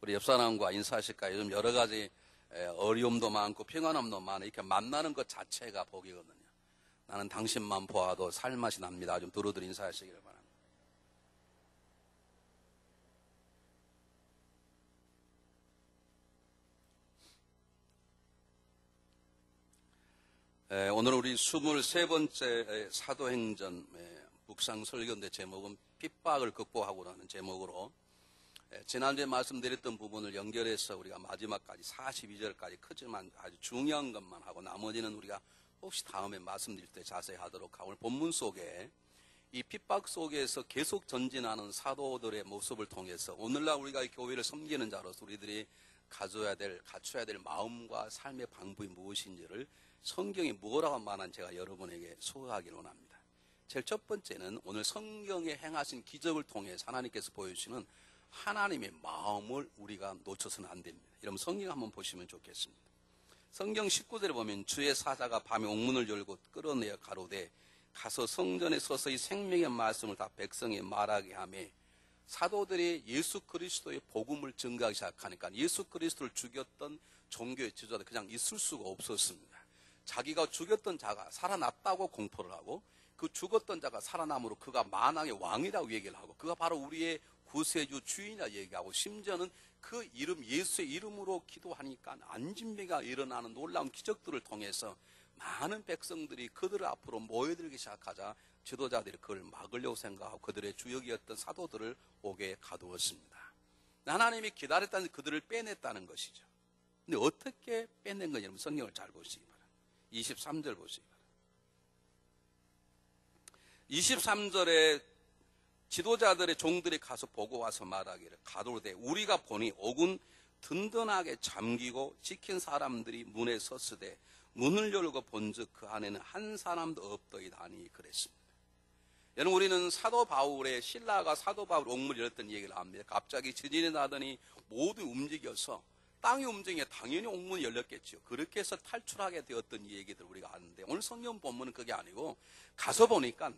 우리 옆사람과 인사하실까 요즘 여러 가지 어려움도 많고 평안함도 많아. 이렇게 만나는 것 자체가 복이거든요. 나는 당신만 보아도 살맛이 납니다. 좀 두루두루 인사하시기를 바랍니다. 오늘 우리 23번째 사도행전 묵상 설교인데 제목은 핍박을 극복하고라는 제목으로 지난주에 말씀드렸던 부분을 연결해서 우리가 마지막까지 42절까지 크지만 아주 중요한 것만 하고 나머지는 우리가 혹시 다음에 말씀드릴 때 자세히 하도록 하고, 오늘 본문 속에 이 핍박 속에서 계속 전진하는 사도들의 모습을 통해서 오늘날 우리가 교회를 섬기는 자로서 우리들이 갖춰야 될 마음과 삶의 방법이 무엇인지를 성경이 뭐라고 말하는 제가 여러분에게 소개하기를 원합니다. 제일 첫 번째는 오늘 성경에 행하신 기적을 통해 하나님께서 보여주시는 하나님의 마음을 우리가 놓쳐서는 안 됩니다. 여러분 성경 한번 보시면 좋겠습니다. 성경 19절에 보면 주의 사자가 밤에 옥문을 열고 끌어내어 가로되 가서 성전에 서서 이 생명의 말씀을 다 백성에 말하게 하며, 사도들이 예수 그리스도의 복음을 증거하기 시작하니까 예수 그리스도를 죽였던 종교의 지도자들 그냥 있을 수가 없었습니다. 자기가 죽였던 자가 살아났다고 공포를 하고, 그 죽었던 자가 살아남으로 그가 만왕의 왕이라고 얘기를 하고, 그가 바로 우리의 구세주 주인이라 얘기하고, 심지어는 그 이름 예수의 이름으로 기도하니까 안진병이 일어나는 놀라운 기적들을 통해서 많은 백성들이 그들 앞으로 모여들기 시작하자 지도자들이 그걸 막으려고 생각하고 그들의 주역이었던 사도들을 옥에 가두었습니다. 하나님이 기다렸다는 그들을 빼냈다는 것이죠. 근데 어떻게 빼낸 거냐면 성경을 잘 보시기 바랍니다. 23절 보시기 바랍니다. 23절에 지도자들의 종들이 가서 보고 와서 말하기를 가로되 우리가 보니 옥은 든든하게 잠기고 지킨 사람들이 문에 섰으되 문을 열고 본즉 그 안에는 한 사람도 없더이다 하니 그랬습니다. 여러분 우리는 사도 바울의 신라가 사도 바울 옥문을 열었던 얘기를 합니다. 갑자기 지진이 나더니 모두 움직여서 땅이 움직이면 당연히 옥문이 열렸겠죠. 그렇게 해서 탈출하게 되었던 얘기들 우리가 아는데, 오늘 성경 본문은 그게 아니고 가서 보니까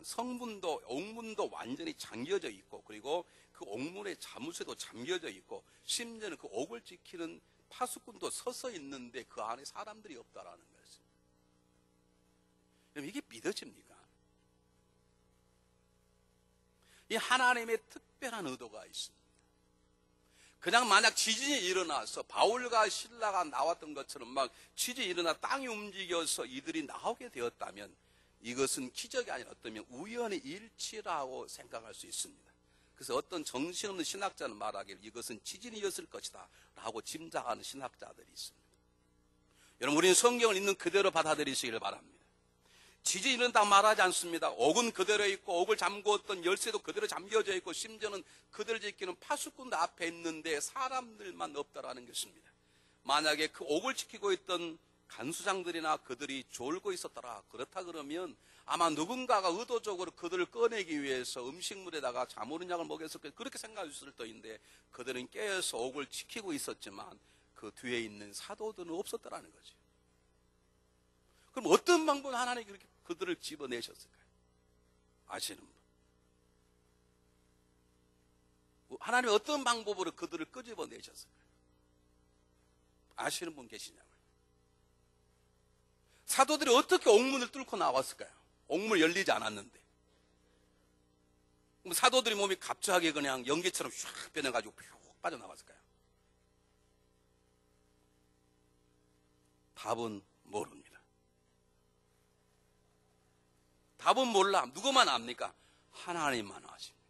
옥문도 완전히 잠겨져 있고, 그리고 그 옥문의 자무쇠도 잠겨져 있고, 심지어는 그 옥을 지키는 파수꾼도 서서 있는데 그 안에 사람들이 없다라는 거였습니다. 그럼 이게 믿어집니까? 이 하나님의 특별한 의도가 있습니다. 그냥 만약 지진이 일어나서 바울과 실라가 나왔던 것처럼 막 지진이 일어나 땅이 움직여서 이들이 나오게 되었다면 이것은 기적이 아니라 어쩌면 우연의 일치라고 생각할 수 있습니다. 그래서 어떤 정신없는 신학자는 말하기를 이것은 지진이었을 것이다 라고 짐작하는 신학자들이 있습니다. 여러분 우리는 성경을 있는 그대로 받아들이시길 바랍니다. 지진이 일어났다고 말하지 않습니다. 옥은 그대로 있고 옥을 잠그었던 열쇠도 그대로 잠겨져 있고, 심지어는 그들을 지키는 파수꾼도 앞에 있는데 사람들만 없다라는 것입니다. 만약에 그 옥을 지키고 있던 간수장들이나 그들이 졸고 있었더라, 그렇다 그러면 아마 누군가가 의도적으로 그들을 꺼내기 위해서 음식물에다가 자모른 약을 먹였을 거예요. 그렇게 생각할 수 있을 터인데 그들은 깨어서 옥을 지키고 있었지만 그 뒤에 있는 사도들은 없었더라는 거죠. 그럼 어떤 방법으로 하나님이 그렇게 그들을 집어내셨을까요? 아시는 분? 하나님이 어떤 방법으로 그들을 끄집어내셨을까요? 아시는 분 계시냐고요? 사도들이 어떻게 옥문을 뚫고 나왔을까요? 옥문 열리지 않았는데. 그럼 사도들이 몸이 갑자기 그냥 연기처럼 슉 변해가지고 쭉 빠져나왔을까요? 답은 모릅니다. 답은 몰라. 누구만 압니까? 하나님만 아십니다.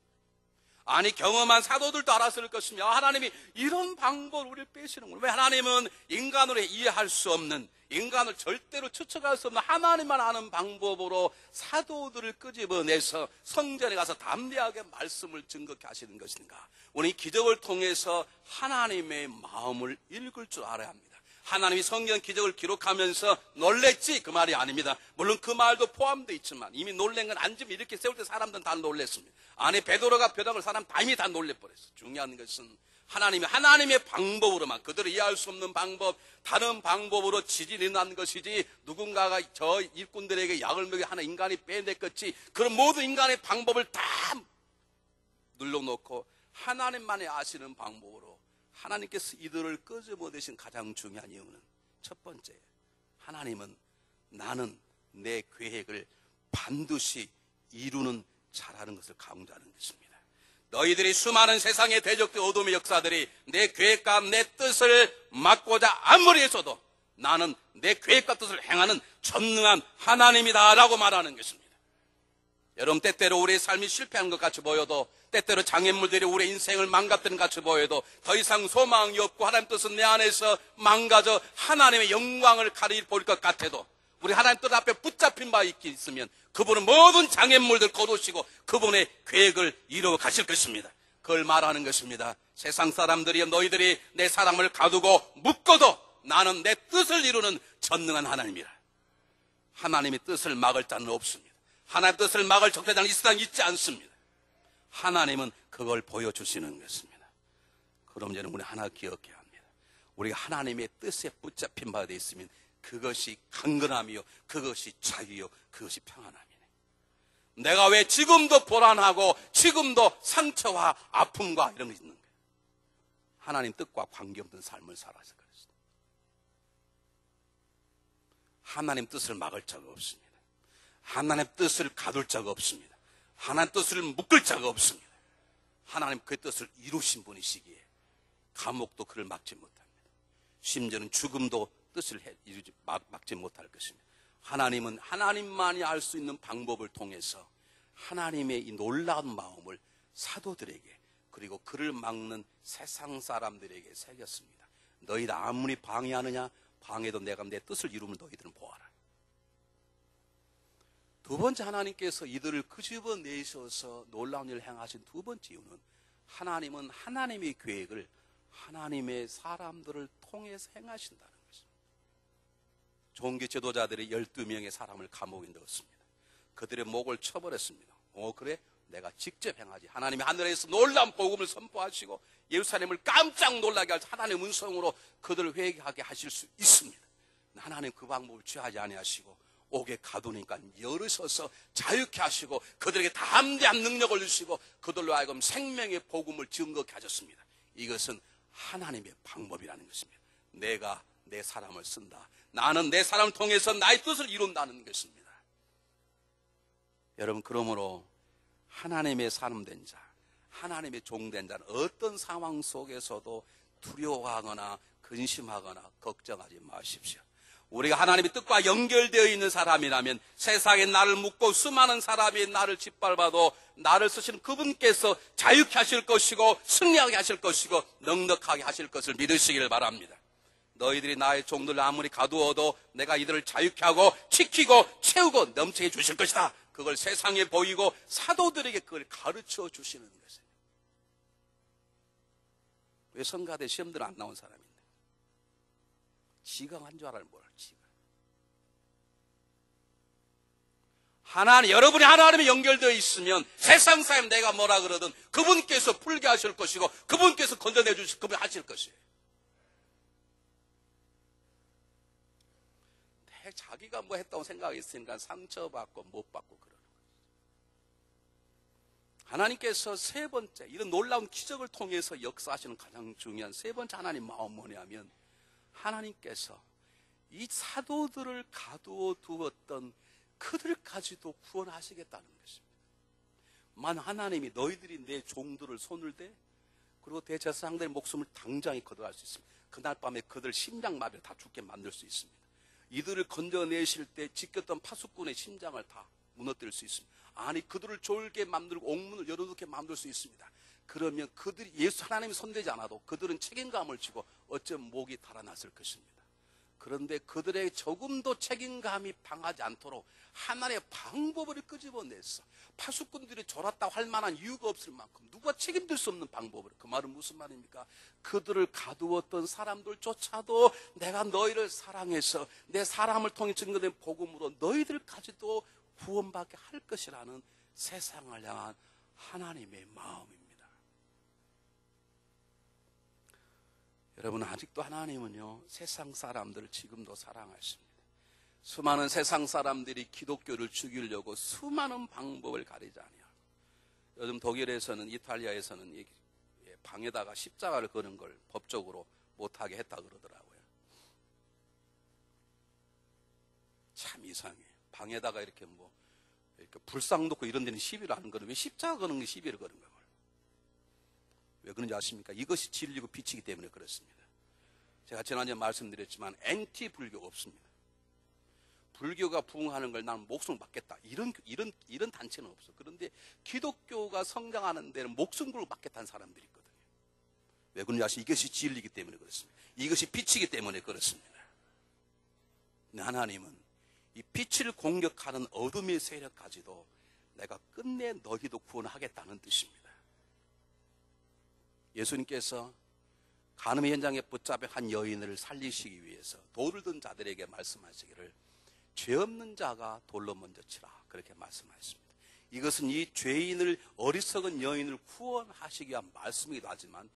아니 경험한 사도들도 알았을 것이며 하나님이 이런 방법을 우리를 빼시는구나. 왜 하나님은 인간으로 이해할 수 없는, 인간을 절대로 추측할 수 없는 하나님만 아는 방법으로 사도들을 끄집어내서 성전에 가서 담대하게 말씀을 증거케 하시는 것인가? 오늘 이 기적을 통해서 하나님의 마음을 읽을 줄 알아야 합니다. 하나님이 성경 기적을 기록하면서 놀랬지 그 말이 아닙니다. 물론 그 말도 포함되어 있지만 이미 놀란 건 앉으면 이렇게 세울 때 사람들은 다 놀랬습니다. 안에 베드로가 벼락을 사람 다 이미 다 놀래버렸어요. 중요한 것은 하나님의 방법으로만, 그들을 이해할 수 없는 방법, 다른 방법으로 지진이 난 것이지 누군가가 저 일꾼들에게 약을 먹여 하나 인간이 빼냈겠지, 그런 모든 인간의 방법을 다 눌러놓고 하나님만이 아시는 방법으로 하나님께서 이들을 끄집어내신 가장 중요한 이유는 첫 번째, 하나님은 나는 내 계획을 반드시 이루는 자라는 것을 강조하는 것입니다. 너희들이 수많은 세상의 대적들 어둠의 역사들이 내 계획과 내 뜻을 막고자 아무리 해서도 나는 내 계획과 뜻을 행하는 전능한 하나님이다 라고 말하는 것입니다. 여러분, 때때로 우리의 삶이 실패하는 것 같이 보여도, 때때로 장애물들이 우리의 인생을 망가뜨리는 것 같이 보여도 더 이상 소망이 없고 하나님 뜻은 내 안에서 망가져 하나님의 영광을 가리질 보일 것 같아도, 우리 하나님 뜻 앞에 붙잡힌 바 있으면 그분은 모든 장애물들 거두시고 그분의 계획을 이루어 가실 것입니다. 그걸 말하는 것입니다. 세상 사람들이 너희들이 내 사랑을 가두고 묶어도 나는 내 뜻을 이루는 전능한 하나님이라. 하나님의 뜻을 막을 자는 없습니다. 하나님의 뜻을 막을 적대자는 이 세상에 있지 않습니다. 하나님은 그걸 보여주시는 것입니다. 그럼 저는 우리 하나 기억해야 합니다. 우리가 하나님의 뜻에 붙잡힌 바 되어 있으면 그것이 강건함이요, 그것이 자유요, 그것이 평안함이네. 내가 왜 지금도 불안하고 지금도 상처와 아픔과 이런 게 있는 거예요? 하나님 뜻과 관계없는 삶을 살아서 그렇습니다. 하나님 뜻을 막을 자가 없습니다. 하나님 뜻을 가둘 자가 없습니다. 하나님 뜻을 묶을 자가 없습니다. 하나님 그 뜻을 이루신 분이시기에 감옥도 그를 막지 못합니다. 심지어는 죽음도 뜻을 막지 못할 것입니다. 하나님은 하나님만이 알 수 있는 방법을 통해서 하나님의 이 놀라운 마음을 사도들에게, 그리고 그를 막는 세상 사람들에게 새겼습니다. 너희들 아무리 방해하느냐, 방해도 내가 내 뜻을 이루면 너희들은 보아라. 두 번째, 하나님께서 이들을 끄집어내셔서 놀라운 일을 행하신 두 번째 이유는, 하나님은 하나님의 계획을 하나님의 사람들을 통해서 행하신다는 것입니다. 종교 지도자들이 12명의 사람을 감옥에 넣었습니다. 그들의 목을 쳐버렸습니다. 그래? 내가 직접 행하지. 하나님이 하늘에서 놀라운 복음을 선포하시고 예루살렘을 깜짝 놀라게 할 하나님의 음성으로 그들을 회개하게 하실 수 있습니다. 하나님 그 방법을 취하지 아니하시고 옥에 가두니까 열으셔서 자유케 하시고 그들에게 담대한 능력을 주시고 그들로 하여금 생명의 복음을 증거케 하셨습니다. 이것은 하나님의 방법이라는 것입니다. 내가 내 사람을 쓴다. 나는 내 사람을 통해서 나의 뜻을 이룬다는 것입니다. 여러분, 그러므로 하나님의 사람된 자, 하나님의 종된 자는 어떤 상황 속에서도 두려워하거나 근심하거나 걱정하지 마십시오. 우리가 하나님의 뜻과 연결되어 있는 사람이라면 세상에 나를 묶고 수많은 사람이 나를 짓밟아도 나를 쓰시는 그분께서 자유케 하실 것이고 승리하게 하실 것이고 넉넉하게 하실 것을 믿으시기를 바랍니다. 너희들이 나의 종들을 아무리 가두어도 내가 이들을 자유케 하고 지키고 채우고 넘치게 주실 것이다. 그걸 세상에 보이고 사도들에게 그걸 가르쳐 주시는 것이에요. 왜 성가대 시험들 안 나온 사람인데? 지가 한 줄 알아요, 뭘 지가. 하나님, 여러분이 하나님에 연결되어 있으면 세상 사람 내가 뭐라 그러든 그분께서 풀게 하실 것이고 그분께서 건져내 주실, 그분 하실 것이에요. 자기가 뭐 했다고 생각이 있으니까 상처받고 못 받고 그러는 거예요. 하나님께서 세 번째, 이런 놀라운 기적을 통해서 역사하시는 가장 중요한 세 번째 하나님 마음 뭐냐면, 하나님께서 이 사도들을 가두어 두었던 그들까지도 구원하시겠다는 것입니다. 만 하나님이 너희들이 내 종들을 손을 대, 그리고 대제사장들의 목숨을 당장에 거둬갈 수 있습니다. 그날 밤에 그들 심장마비를 다 죽게 만들 수 있습니다. 이들을 건져내실 때 지켰던 파수꾼의 심장을 다 무너뜨릴 수 있습니다. 아니, 그들을 졸게 만들고 옥문을 열어놓게 만들 수 있습니다. 그러면 그들이 예수 하나님이 손대지 않아도 그들은 책임감을 지고 어쩌면 목이 달아났을 것입니다. 그런데 그들의 조금도 책임감이 방하지 않도록 하나님의 방법을 끄집어냈어. 파수꾼들이 졸았다고 할 만한 이유가 없을 만큼 누가 책임질 수 없는 방법을. 그 말은 무슨 말입니까? 그들을 가두었던 사람들조차도 내가 너희를 사랑해서 내 사람을 통해 증거된 복음으로 너희들까지도 구원받게 할 것이라는 세상을 향한 하나님의 마음입니다. 여러분, 아직도 하나님은요, 세상 사람들을 지금도 사랑하십니다. 수많은 세상 사람들이 기독교를 죽이려고 수많은 방법을 가리지 아니하고, 요즘 독일에서는, 이탈리아에서는 방에다가 십자가를 거는 걸 법적으로 못하게 했다 그러더라고요. 참 이상해. 방에다가 이렇게 이렇게 불상 놓고 이런 데는 시비를 하는 거는 왜 십자가 거는 게 시비를 거는 거예요? 왜 그런지 아십니까? 이것이 진리고 빛이기 때문에 그렇습니다. 제가 지난주에 말씀드렸지만 엔티 불교 없습니다. 불교가 부흥하는 걸 나는 목숨을 받겠다. 이런 단체는 없어. 그런데 기독교가 성장하는 데는 목숨 걸고 받겠다는 사람들이 있거든요. 왜 그런지 아십니까? 이것이 진리이기 때문에 그렇습니다. 이것이 빛이기 때문에 그렇습니다. 하나님은 이 빛을 공격하는 어둠의 세력까지도 내가 끝내 너희도 구원하겠다는 뜻입니다. 예수님께서 간음의 현장에 붙잡힌 한 여인을 살리시기 위해서 돌을 든 자들에게 말씀하시기를 죄 없는 자가 돌로 먼저 치라 그렇게 말씀하셨습니다. 이것은 이 죄인을 어리석은 여인을 구원하시기 위한 말씀이기도 하지만